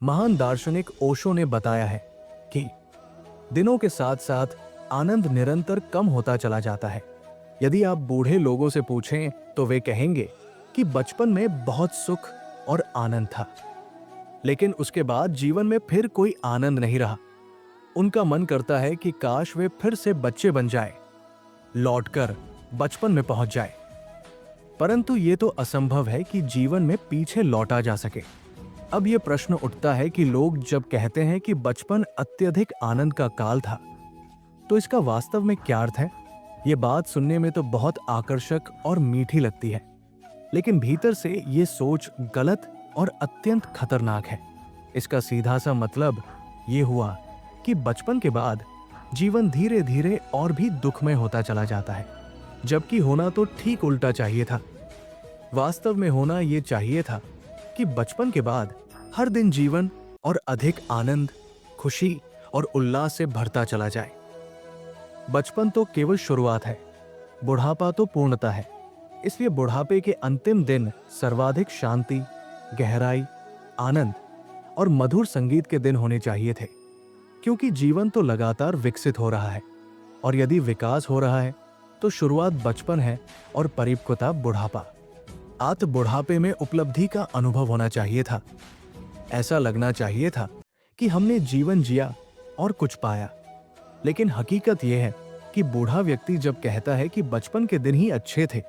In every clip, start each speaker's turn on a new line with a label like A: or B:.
A: महान दार्शनिक ओशो ने बताया है कि दिनों के साथ साथ आनंद निरंतर कम होता चला जाता है। यदि आप बूढ़े लोगों से पूछें तो वे कहेंगे कि बचपन में बहुत सुख और आनंद था, लेकिन उसके बाद जीवन में फिर कोई आनंद नहीं रहा। उनका मन करता है कि काश वे फिर से बच्चे बन जाए, लौटकर बचपन में पहुंच जाए। परंतु ये तो असंभव है कि जीवन में पीछे लौटा जा सके। अब यह प्रश्न उठता है कि लोग जब कहते हैं कि बचपन अत्यधिक आनंद का काल था, तो इसका वास्तव में क्या अर्थ है? ये बात सुनने में तो बहुत आकर्षक और मीठी लगती है, लेकिन भीतर से ये सोच गलत और अत्यंत खतरनाक है। इसका सीधा सा मतलब ये हुआ कि बचपन के बाद जीवन धीरे धीरे और भी दुखमय होता चला जाता है, जबकि होना तो ठीक उल्टा चाहिए था। वास्तव में होना ये चाहिए था कि बचपन के बाद हर दिन जीवन और अधिक आनंद, खुशी और उल्लास से भरता चला जाए। बचपन तो केवल शुरुआत है, बुढ़ापा तो पूर्णता है। इसलिए बुढ़ापे के अंतिम दिन सर्वाधिक शांति, गहराई, आनंद और मधुर संगीत के दिन होने चाहिए थे, क्योंकि जीवन तो लगातार विकसित हो रहा है, और यदि विकास हो रहा है तो शुरुआत बचपन है और परिपक्वता बुढ़ापा। आत बुढ़ापे में उपलब्धि का अनुभव होना चाहिए था। ऐसा लगना चाहिए था कि हमने जीवन जिया और कुछ पाया। लेकिन हकीकत यह है कि बूढ़ा व्यक्ति जब कहता है कि बचपन के दिन ही अच्छे थे,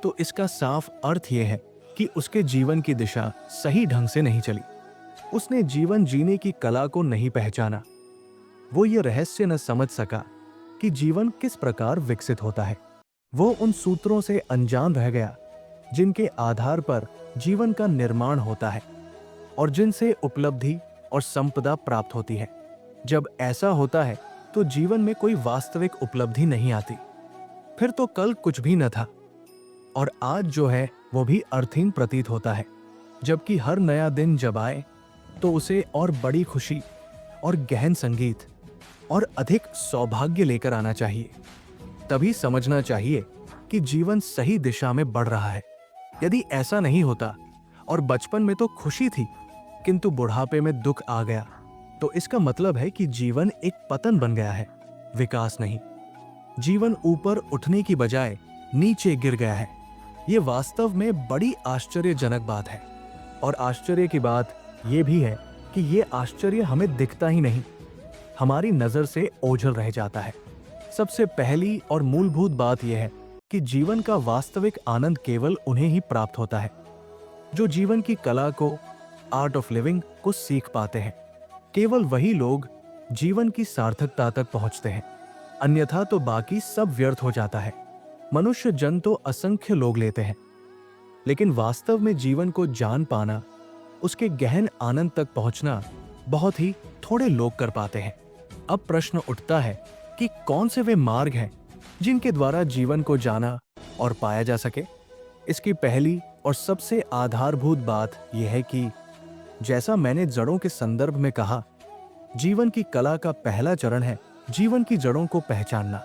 A: तो इसका साफ अर्थ यह है कि उसके जीवन की दिशा सही ढंग से नहीं चली। उसने जीवन जीने की कला को नहीं पहचाना। वो ये रहस्य न समझ सका कि जीवन किस प्रकार विकसित होता है। वो उन सूत्रों से अनजान रह गया जिनके आधार पर जीवन का निर्माण होता है और जिनसे उपलब्धि और संपदा प्राप्त होती है। जब ऐसा होता है तो जीवन में कोई वास्तविक उपलब्धि नहीं आती। फिर तो कल कुछ भी न था और आज जो है वो भी अर्थहीन प्रतीत होता है। जबकि हर नया दिन जब आए तो उसे और बड़ी खुशी और गहन संगीत और अधिक सौभाग्य लेकर आना चाहिए। तभी समझना चाहिए कि जीवन सही दिशा में बढ़ रहा है। यदि ऐसा नहीं होता और बचपन में तो खुशी थी किंतु बुढ़ापे में दुख आ गया, तो इसका मतलब है कि जीवन एक पतन बन गया है, विकास नहीं। जीवन ऊपर उठने की बजाय नीचे गिर गया है। ये वास्तव में बड़ी आश्चर्यजनक बात है। और आश्चर्य की बात यह भी है कि ये आश्चर्य हमें दिखता ही नहीं, हमारी नजर से ओझल रह जाता है। सबसे पहली और मूलभूत बात यह है कि जीवन का वास्तविक आनंद केवल उन्हें ही प्राप्त होता है जो जीवन की कला को, आर्ट ऑफ लिविंग को सीख पाते हैं। केवल वही लोग जीवन की सार्थकता तक पहुंचते हैं, अन्यथा तो बाकी सब व्यर्थ हो जाता है। मनुष्य जन्म तो असंख्य लोग लेते हैं, लेकिन वास्तव में जीवन को जान पाना, उसके गहन आनंद तक पहुंचना बहुत ही थोड़े लोग कर पाते हैं। अब प्रश्न उठता है कि कौन से वे मार्ग हैं जिनके द्वारा जीवन को जाना और पाया जा सके। इसकी पहली और सबसे आधारभूत बात यह है कि जैसा मैंने जड़ों के संदर्भ में कहा, जीवन की कला का पहला चरण है जीवन की जड़ों को पहचानना।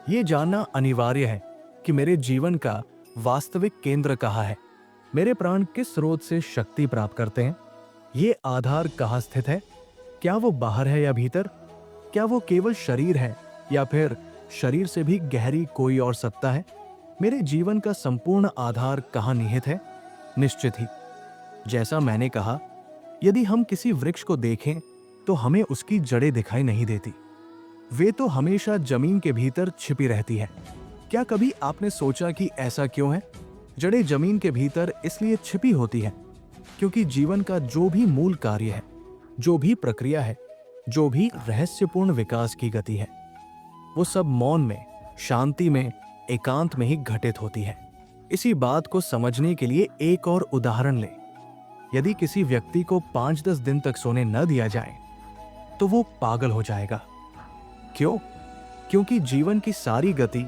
A: ये जानना अनिवार्य है कि मेरे जीवन का वास्तविक केंद्र कहाँ है, मेरे प्राण किस स्रोत से शक्ति प्राप्त करते हैं, ये आधार कहाँ स्थित है, क्या वो बाहर है या भीतर, क्या वो केवल शरीर है या फिर शरीर से भी गहरी कोई और सत्ता है। मेरे जीवन का संपूर्ण आधार कहाँ निहित है? निश्चित ही, जैसा मैंने कहा, यदि हम किसी वृक्ष को देखें तो हमें उसकी जड़ें दिखाई नहीं देती। वे तो हमेशा जमीन के भीतर छिपी रहती है। क्या कभी आपने सोचा कि ऐसा क्यों है? जड़ें जमीन के भीतर इसलिए छिपी होती है क्योंकि जीवन का जो भी मूल कार्य है, जो भी प्रक्रिया है, जो भी रहस्यपूर्ण विकास की गति है, वो सब मौन में, शांति में, एकांत में ही घटित होती है। इसी बात को समझने के लिए एक और उदाहरण लें। यदि किसी व्यक्ति को 5-10 दिन तक सोने न दिया जाए तो वो पागल हो जाएगा। क्यों? क्योंकि जीवन की सारी गति,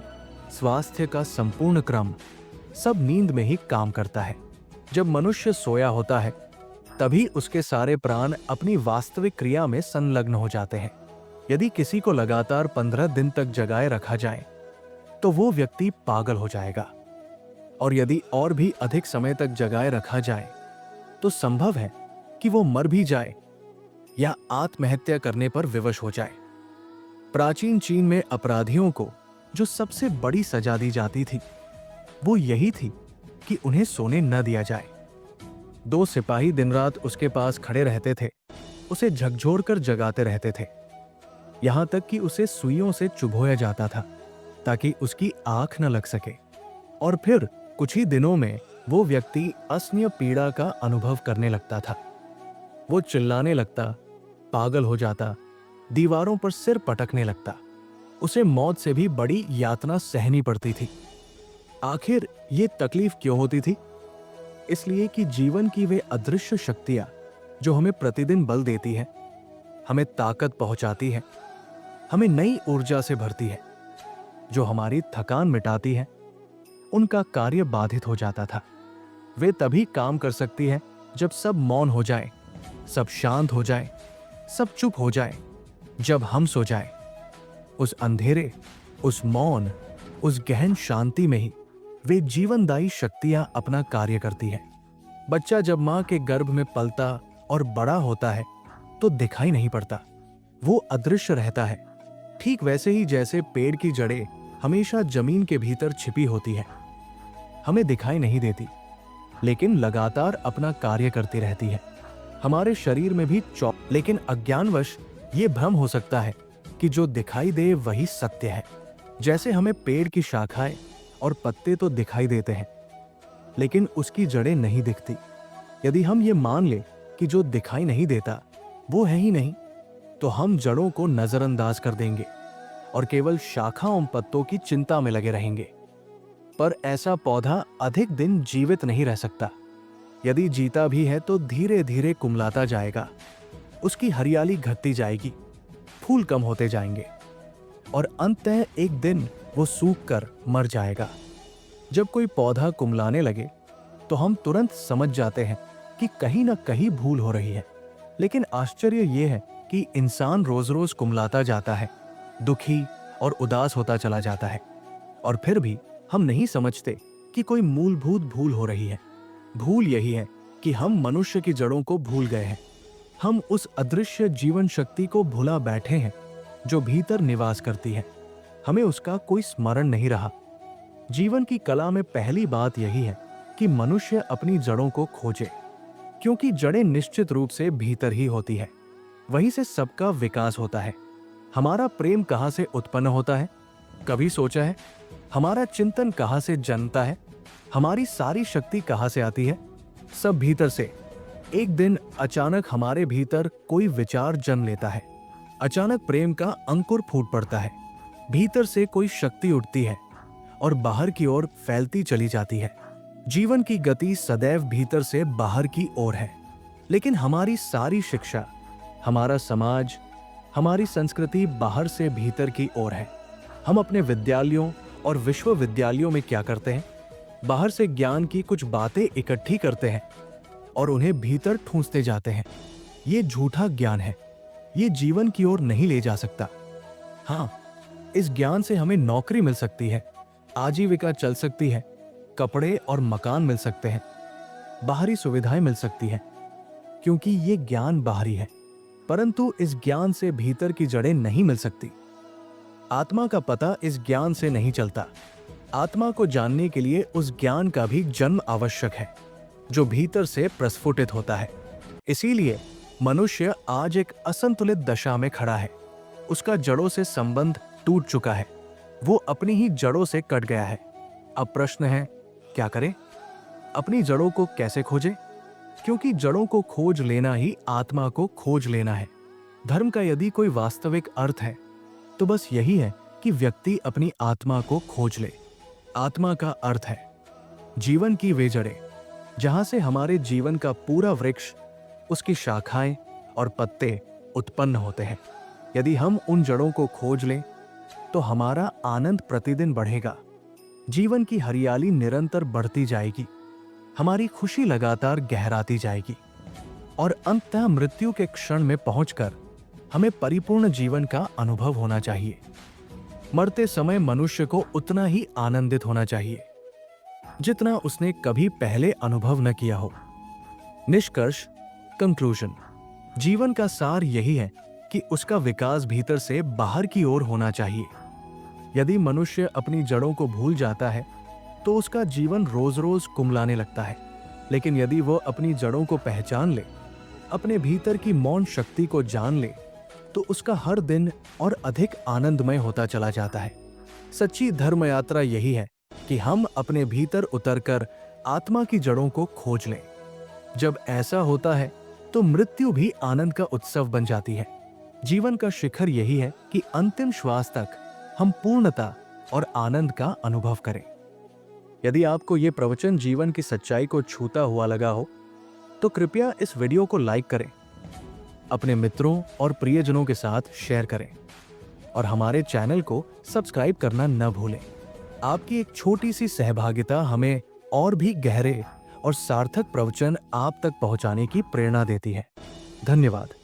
A: स्वास्थ्य का संपूर्ण क्रम सब नींद में ही काम करता है। जब मनुष्य सोया होता है तभी उसके सारे प्राण अपनी वास्तविक क्रिया में संलग्न हो जाते हैं। यदि किसी को लगातार 15 दिन तक जगाए रखा जाए तो वो व्यक्ति पागल हो जाएगा, और यदि और भी अधिक समय तक जगाए रखा जाए तो संभव है कि वो मर भी जाए या आत्महत्या करने पर विवश हो जाए। प्राचीन चीन में अपराधियों को जो सबसे बड़ी सजा दी जाती थी वो यही थी कि उन्हें सोने न दिया जाए। 2 सिपाही दिन रात उसके पास खड़े रहते थे, उसे झकझोर कर जगाते रहते थे, यहां तक कि उसे सुइयों से चुभोया जाता था ताकि उसकी आंख न लग सके। और फिर कुछ ही दिनों में वो व्यक्ति असह्य पीड़ा का अनुभव करने लगता था। वो चिल्लाने लगता, पागल हो जाता, दीवारों पर सिर पटकने लगता। उसे मौत से भी बड़ी यातना सहनी पड़ती थी। आखिर ये तकलीफ क्यों होती थी? इसलिए कि जीवन की वे अदृश्य शक्तियां जो हमें प्रतिदिन बल देती है, हमें ताकत पहुंचाती है, हमें नई ऊर्जा से भरती है, जो हमारी थकान मिटाती है, उनका कार्य बाधित हो जाता था। वे तभी काम कर सकती है जब सब मौन हो जाए, सब शांत हो जाए, सब चुप हो जाए, जब हम सो जाए। उस अंधेरे, उस मौन, उस गहन शांति में ही वे जीवनदायी शक्तियां अपना कार्य करती हैं। बच्चा जब मां के गर्भ में पलता और बड़ा होता है तो दिखाई नहीं पड़ता, वो अदृश्य रहता है। ठीक वैसे ही जैसे पेड़ की जड़ें हमेशा जमीन के भीतर छिपी होती है, हमें दिखाई नहीं देती, लेकिन लगातार अपना कार्य करती रहती है। हमारे शरीर में भी लेकिन अज्ञानवश ये भ्रम हो सकता है कि जो दिखाई दे वही सत्य है। जैसे हमें पेड़ की शाखाएं और पत्ते तो दिखाई देते हैं, लेकिन उसकी जड़ें नहीं दिखती। यदि हम ये मान ले कि जो दिखाई नहीं देता वो है ही नहीं, तो हम जड़ों को नजरअंदाज कर देंगे और केवल शाखाओं पत्तों की चिंता में लगे रहेंगे। पर ऐसा पौधा अधिक दिन जीवित नहीं रह सकता। यदि जीता भी है तो धीरे धीरे कुमलाता जाएगा, उसकी हरियाली घटती जाएगी, फूल कम होते जाएंगे और अंततः एक दिन वो सूख कर मर जाएगा। जब कोई पौधा कुमलाने लगे तो हम तुरंत समझ जाते हैं कि कहीं ना कहीं भूल हो रही है। लेकिन आश्चर्य ये है कि इंसान रोज रोज कुमलाता जाता है, दुखी और उदास होता चला जाता है, और फिर भी हम नहीं समझते कि कोई मूलभूत भूल हो रही है। भूल यही है कि हम मनुष्य की जड़ों को भूल गए हैं। हम उस अदृश्य जीवन शक्ति को भुला बैठे हैं जो भीतर निवास करती है। हमें उसका कोई स्मरण नहीं रहा। जीवन की कला में पहली बात यही है कि मनुष्य अपनी जड़ों को खोजे, क्योंकि जड़ें निश्चित रूप से भीतर ही होती है, वहीं से सबका विकास होता है। हमारा प्रेम कहाँ से उत्पन्न होता है, कभी सोचा है? हमारा चिंतन कहाँ से जन्मता है? हमारी सारी शक्ति कहाँ से आती है? सब भीतर से। एक दिन अचानक हमारे भीतर कोई विचार जन्म लेता है, अचानक प्रेम का अंकुर फूट पड़ता है, भीतर से कोई शक्ति उठती है और बाहर की ओर फैलती चली जाती है। जीवन की गति सदैव भीतर से बाहर की ओर है, लेकिन हमारी सारी शिक्षा, हमारा समाज, हमारी संस्कृति बाहर से भीतर की ओर है। हम अपने विद्यालयों और विश्वविद्यालयों में क्या करते हैं? बाहर से ज्ञान की कुछ बातें इकट्ठी करते हैं और उन्हें भीतर ठूंसते जाते हैं। ये झूठा ज्ञान है, ये जीवन की ओर नहीं ले जा सकता। हाँ, इस ज्ञान से हमें नौकरी मिल सकती है, आजीविका चल सकती है, कपड़े और मकान मिल सकते हैं, बाहरी सुविधाएं मिल सकती हैं, क्योंकि ये ज्ञान बाहरी है। परंतु इस ज्ञान से भीतर की जड़ें नहीं मिल सकती। आत्मा का पता इस ज्ञान से नहीं चलता। आत्मा को जानने के लिए उस ज्ञान का भी जन्म आवश्यक है, जो भीतर से प्रस्फुटित होता है। इसीलिए मनुष्य आज एक असंतुलित दशा में खड़ा है। उसका जड़ों से संबंध टूट चुका है, वो अपनी ही जड़ों से कट गया है। अब प्रश्न है, क्या करे? अपनी जड़ों को कैसे खोजे? क्योंकि जड़ों को खोज लेना ही आत्मा को खोज लेना है। धर्म का यदि कोई वास्तविक अर्थ है तो बस यही है कि व्यक्ति अपनी आत्मा को खोज ले। आत्मा का अर्थ है जीवन की वे जड़ें जहां से हमारे जीवन का पूरा वृक्ष, उसकी शाखाएं और पत्ते उत्पन्न होते हैं। यदि हम उन जड़ों को खोज लें तो हमारा आनंद प्रतिदिन बढ़ेगा, जीवन की हरियाली निरंतर बढ़ती जाएगी, हमारी खुशी लगातार गहराती जाएगी और अंततः मृत्यु के क्षण में पहुंचकर हमें परिपूर्ण जीवन का अनुभव होना चाहिए। मरते समय मनुष्य को उतना ही आनंदित होना चाहिए जितना उसने कभी पहले अनुभव न किया हो। निष्कर्ष, कंक्लूजन। जीवन का सार यही है कि उसका विकास भीतर से बाहर की ओर होना चाहिए। यदि मनुष्य अपनी जड़ों को भूल जाता है तो उसका जीवन रोज रोज कुंभलाने लगता है। लेकिन यदि वो अपनी जड़ों को पहचान ले, अपने भीतर की मौन शक्ति को जान ले, तो उसका हर दिन और अधिक आनंदमय होता चला जाता है। सच्ची धर्म यात्रा यही है कि हम अपने भीतर उतरकर आत्मा की जड़ों को खोज लें। जब ऐसा होता है तो मृत्यु भी आनंद का उत्सव बन जाती है। जीवन का शिखर यही है कि अंतिम श्वास तक हम पूर्णता और आनंद का अनुभव करें। यदि आपको ये प्रवचन जीवन की सच्चाई को छूता हुआ लगा हो तो कृपया इस वीडियो को लाइक करें, अपने मित्रों और प्रियजनों के साथ शेयर करें और हमारे चैनल को सब्सक्राइब करना न भूलें। आपकी एक छोटी सी सहभागिता हमें और भी गहरे और सार्थक प्रवचन आप तक पहुंचाने की प्रेरणा देती है। धन्यवाद।